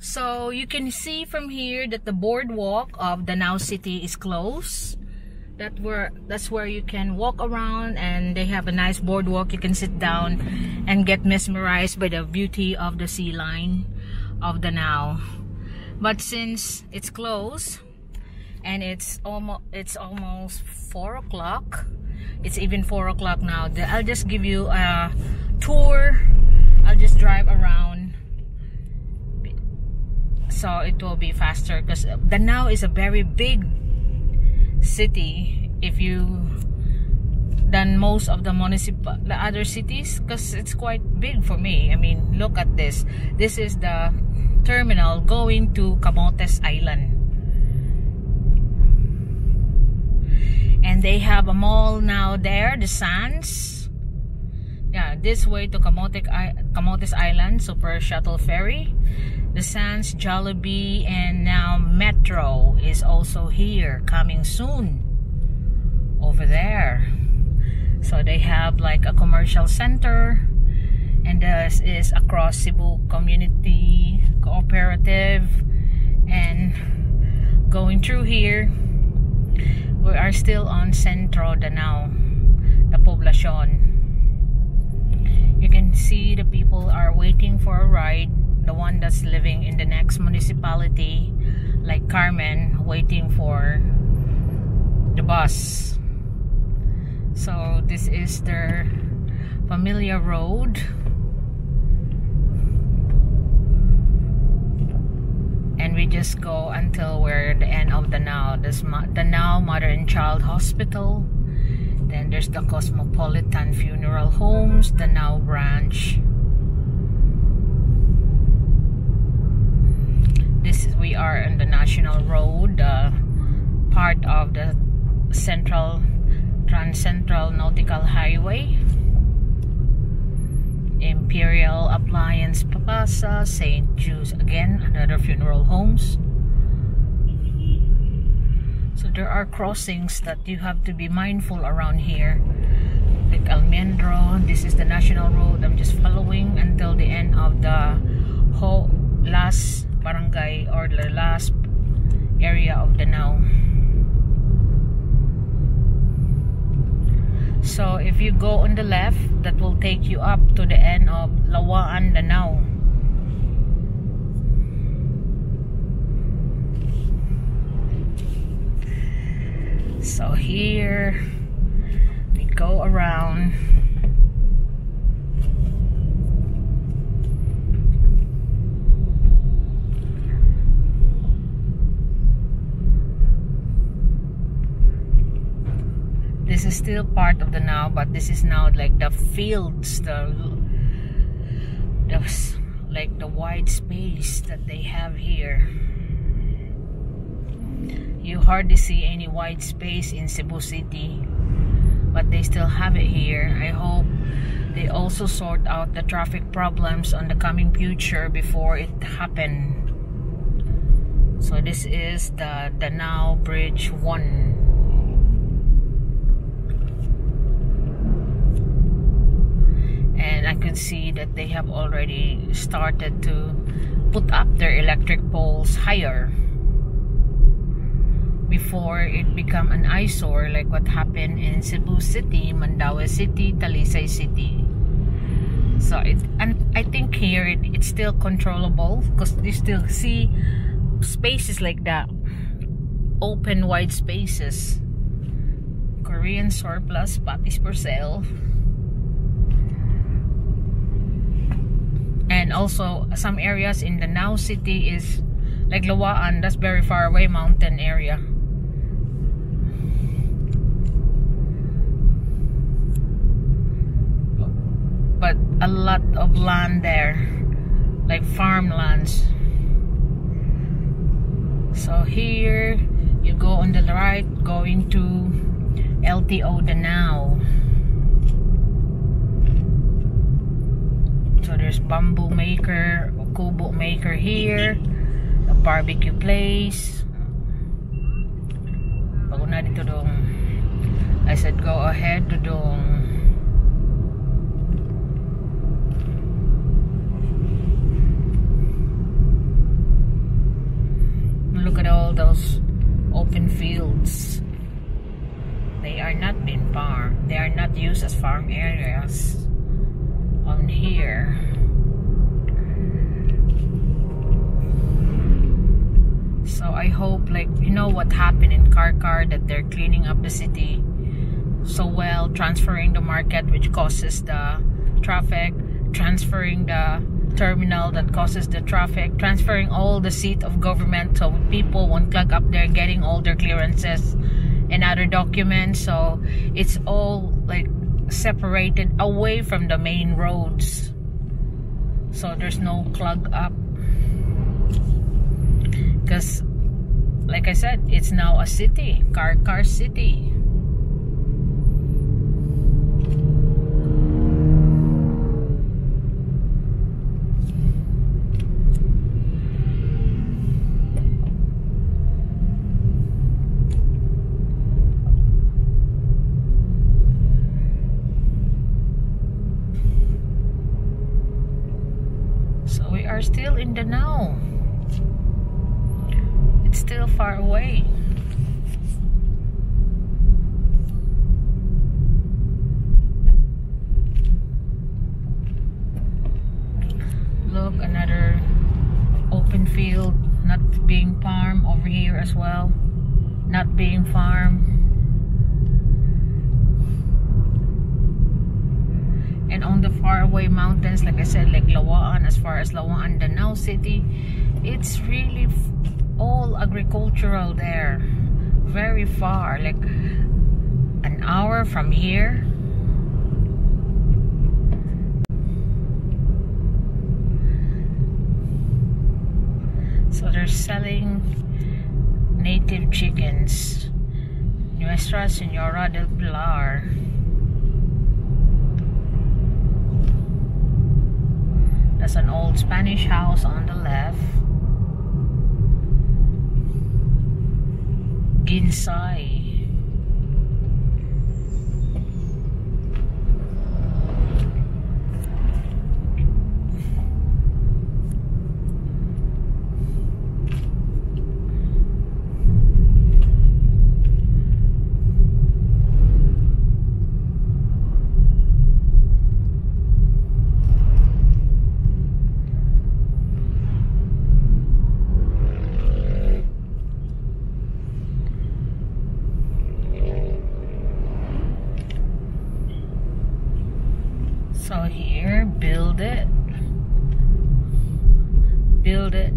So you can see from here that the boardwalk of Danao City is closed. That's where you can walk around, and they have a nice boardwalk. You can sit down and get mesmerized by the beauty of the sea line of Danao. But since it's closed and it's almost 4 o'clock, it's even 4 o'clock now, I'll just give you a tour. I'll just drive around so it will be faster, because Danao is a very big city if you than most of the other cities, because it's quite big for me. I mean, look at this. This is the terminal going to Camotes Island, and they have a mall now there, the Sands. Yeah, this way to Camotes Island, super shuttle ferry, the Sands, Jollibee, and now Metro is also here, coming soon over there. So they have like a commercial center, and this is across Cebu Community Cooperative. And going through here, we are still on Centro Danao, the Poblacion. You can see the people are waiting for a ride. The one that's living in the next municipality, like Carmen, waiting for the bus. So this is their familiar road. And we just go until we're at the end of Danao. There's Danao Mother and Child Hospital. Then there's the Cosmopolitan Funeral Homes, Danao branch. We are on the National Road, part of the Trans-Central Nautical Highway. Imperial Appliance Plaza, St. Jude's, again another funeral homes. So there are crossings that you have to be mindful around here, like Almendro. This is the National Road. I'm just following until the end of the last barangay, or the last area of Danao. So if you go on the left, that will take you up to the end of Lawaan, Danao. So here we go around. This is still part of Danao, but this is now like the fields, like the wide space that they have here. You hardly see any wide space in Cebu City, but they still have it here. I hope they also sort out the traffic problems on the coming future before it happen. So this is the Danao Bridge 1. And I could see that they have already started to put up their electric poles higher before it become an eyesore, like what happened in Cebu City, Mandaue City, Talisay City. So I think here it's still controllable, because you still see spaces like that, open wide spaces. Korean surplus, patties for sale. And also some areas in the Danao City is like Lawaan, that's very far away, mountain area. But a lot of land there, like farmlands. So here you go on the right, going to LTO Danao. So there's bamboo maker, kubo maker here, a barbecue place. Bago na dito dong, I said go ahead to dong. those open fields. They are not being farmed. They are not used as farm areas on here. So I hope, like, you know what happened in Karkar, that they're cleaning up the city so well, transferring the market which causes the traffic, transferring the terminal that causes the traffic, transferring all the seat of government so people won't clog up there, getting all their clearances and other documents. So it's all like separated away from the main roads, so there's no clog up. Because like I said, it's now a city, Karkar city. So we are still in Danao. It's still far away. Look, another open field not being farmed over here as well. Not being farmed. And on the faraway mountains, like I said, like Lawaan, as far as Lawaan, Danao City, it's really all agricultural there. Very far, like an hour from here. So they're selling native chickens. Nuestra Senora del Pilar. There's an old Spanish house on the left. Ginsai. So here, build it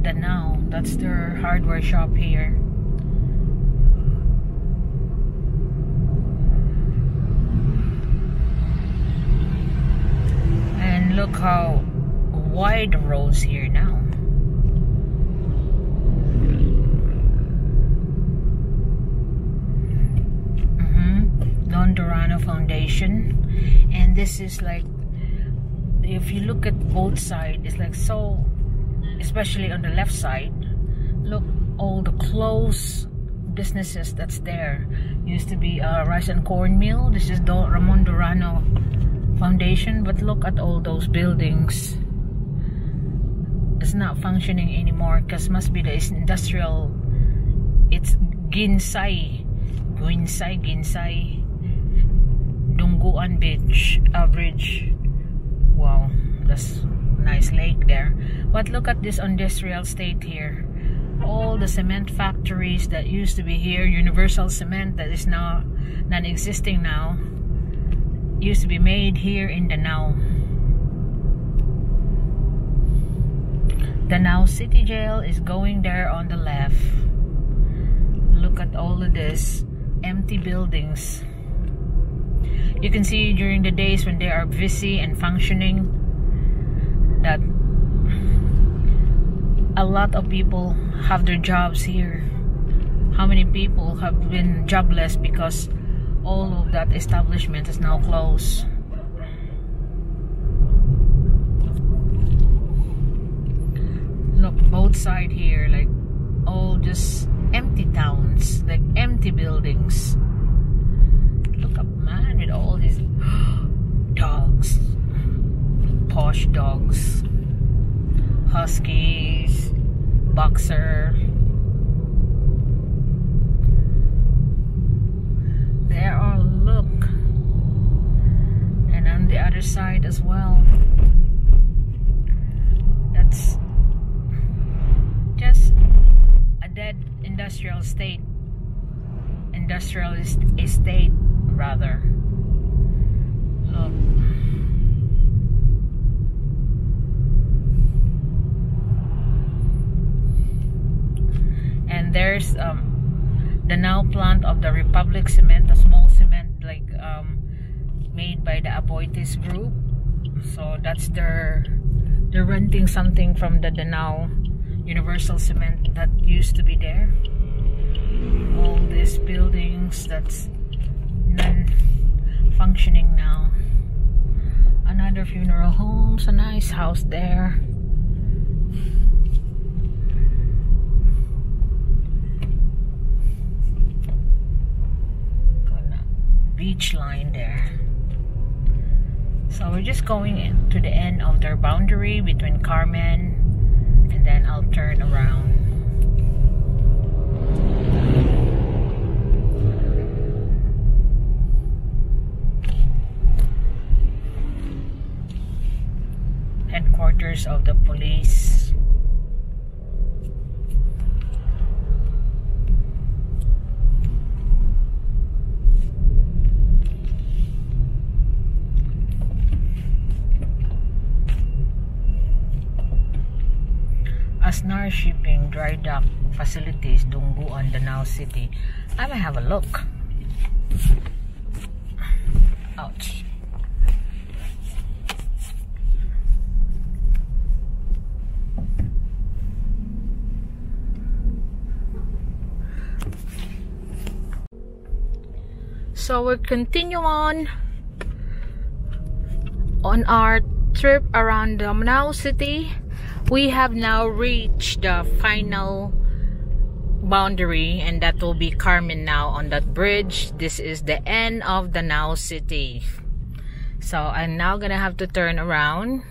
Danao. That's their hardware shop here. And look how wide the roads here now. Don Durano Foundation. And this is like, if you look at both sides, it's like so, especially on the left side, look, all the close businesses that's there. Used to be a rice and corn mill. This is Ramon Durano Foundation, but look at all those buildings. It's not functioning anymore because must be the industrial. It's Ginsai Dunguan Bridge. Wow, that's nice lake there. But look at this industrial state here. All the cement factories that used to be here, Universal Cement, that is now non-existing now, used to be made here in Danao. Danao City Jail is going there on the left. Look at all of this empty buildings. You can see during the days when they are busy and functioning that a lot of people have their jobs here. How many people have been jobless because all of that establishment is now closed? Look, both sides here, like all just empty towns, like empty buildings. Look up, man, with all these dogs, posh dogs, huskies, boxer. the other side as well. That's just a dead industrial estate rather. Look. And there's the now plant of the Republic Cement, a small cement like made by the Aboitiz group. So that's they're renting something from the Danao Universal Cement that used to be there. All these buildings that's non-functioning now. Another funeral homes, a nice house there. Beach line there. So we're just going to the end of their boundary between Carmen, and then I'll turn around. Headquarters of the police. Asnar Shipping Dry Dock Facilities, Dungguan, Danao City. I may have a look. Ouch. So we'll continue on our trip around Danao City. We have now reached the final boundary, and that will be Carmen now on that bridge. This is the end of Danao City. So I'm now gonna have to turn around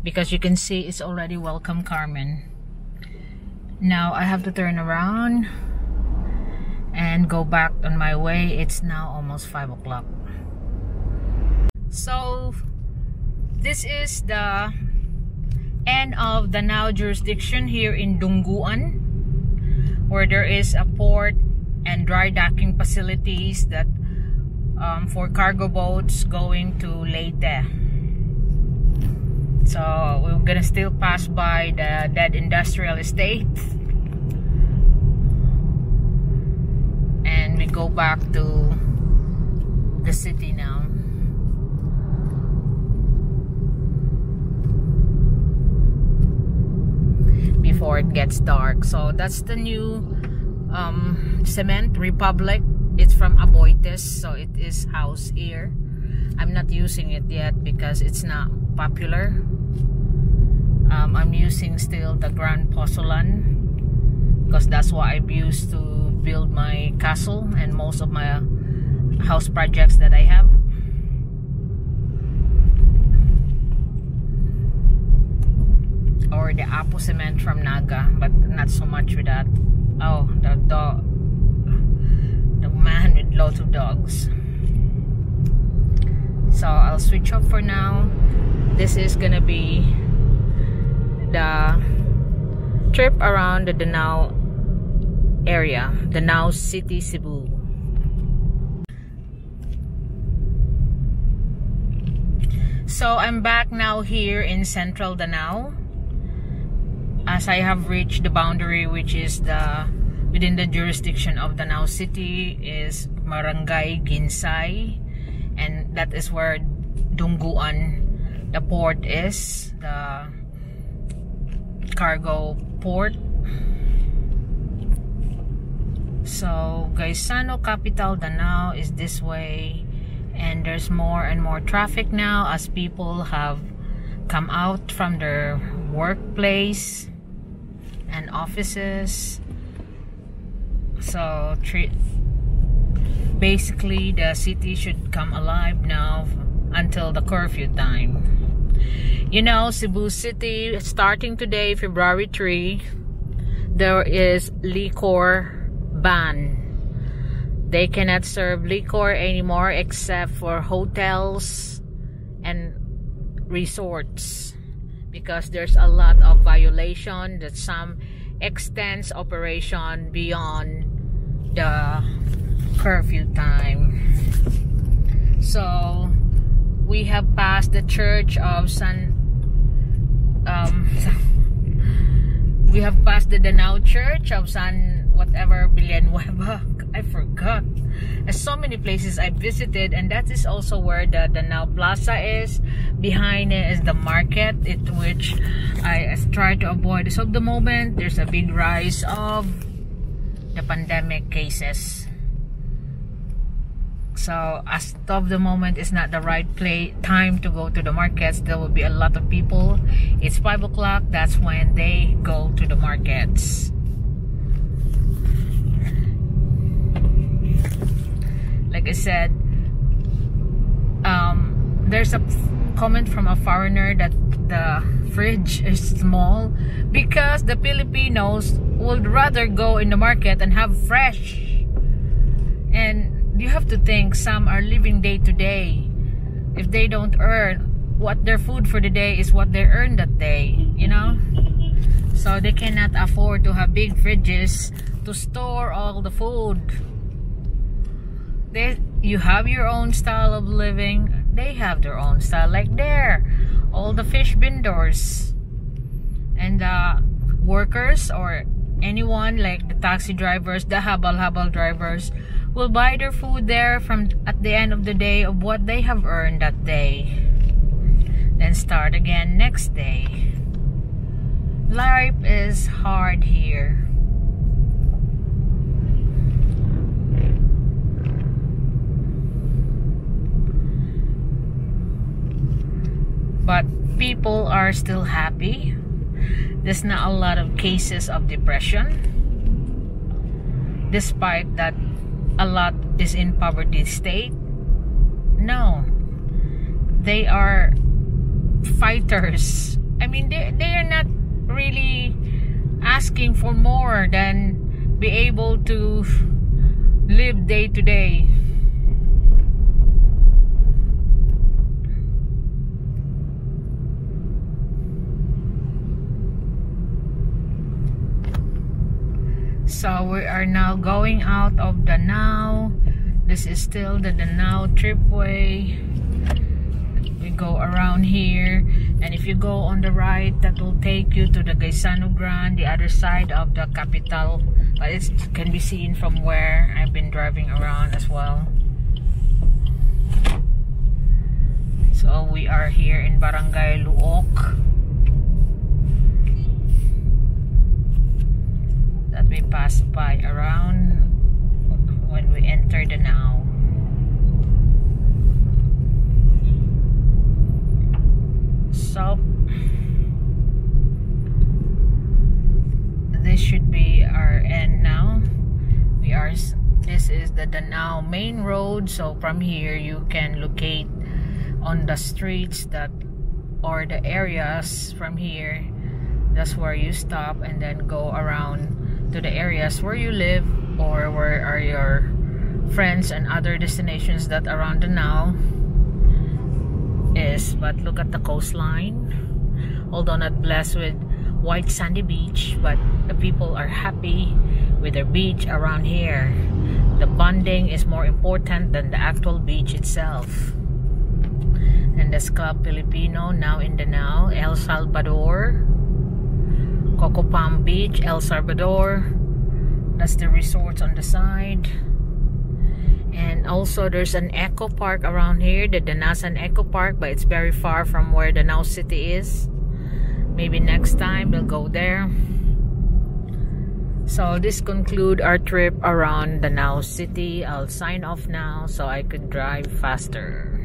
because you can see it's already Welcome Carmen. Now I have to turn around and go back on my way. It's now almost 5 o'clock. So this is the end of the Danao jurisdiction here in Dungguan, where there is a port and dry docking facilities that for cargo boats going to Leyte. So we're gonna still pass by the dead industrial estate, and we go back to the city now. Before it gets dark. So that's the new cement, Republic. It's from Aboitiz, so it is housed here. I'm not using it yet because it's not popular. I'm using still the Grand Pozzolan because that's what I've used to build my castle and most of my house projects that I have. Or the Apo cement from Naga, but not so much with that. Oh, the man with lots of dogs. So I'll switch up for now. This is gonna be the trip around the Danao area, Danao City, Cebu. So I'm back now here in Central Danao, as I have reached the boundary, which is within the jurisdiction of Danao City is Barangay Ginsay, and that is where Dungguan, the port is, the cargo port. So Gaisano Capital Danao is this way, and there's more and more traffic now as people have come out from their workplace and offices. So basically the city should come alive now until the curfew time. You know, Cebu City, starting today, February 3, there is liquor ban. They cannot serve liquor anymore except for hotels, and resorts, because there's a lot of violation that some extends operation beyond the curfew time. So we have passed the church of we have passed the Danao church of San whatever Villanueva. I forgot. There's so many places I visited, and that is also where the Danao Plaza is. Behind it is the market, which I try to avoid. So at the moment, there's a big rise of the pandemic cases. So as of the moment, it's not the right time to go to the markets. There will be a lot of people. It's 5 o'clock. That's when they go to the markets. Like I said, there's a comment from a foreigner that the fridge is small because the Filipinos would rather go in the market and have fresh. And you have to think, some are living day to day. If they don't earn what their food for the day is what they earn that day, you know. So they cannot afford to have big fridges to store all the food. You have your own style of living. They have their own style. Like there, all the fish vendors and the workers or anyone like the taxi drivers, the habal drivers, will buy their food there from at the end of the day of what they have earned that day. Then start again next day. Life is hard here. But people are still happy. There's not a lot of cases of depression, despite that a lot is in poverty state. No, they are fighters. I mean, they are not really asking for more than be able to live day to day. So we are now going out of Danao. This is still the Danao tripway. We go around here, and if you go on the right, that will take you to the Gaisano Grand, the other side of the capital. But it can be seen from where I've been driving around as well. So we are here in Barangay Luok. That we pass by around when we enter Danao. So this should be our end now. This is the Danao main road, so from here you can locate on the streets that or the areas from here. That's where you stop and then go around to the areas where you live or where are your friends and other destinations that around Danao is. But look at the coastline, although not blessed with white sandy beach, but the people are happy with their beach around here. The bonding is more important than the actual beach itself. And the Club Filipino now in Danao, El Salvador, Coco Palm Beach, El Salvador. That's the resorts on the side. And also there's an eco park around here, the Danasan Eco Park, but it's very far from where Danao City is. Maybe next time we'll go there. So this concludes our trip around Danao City. I'll sign off now so I could drive faster.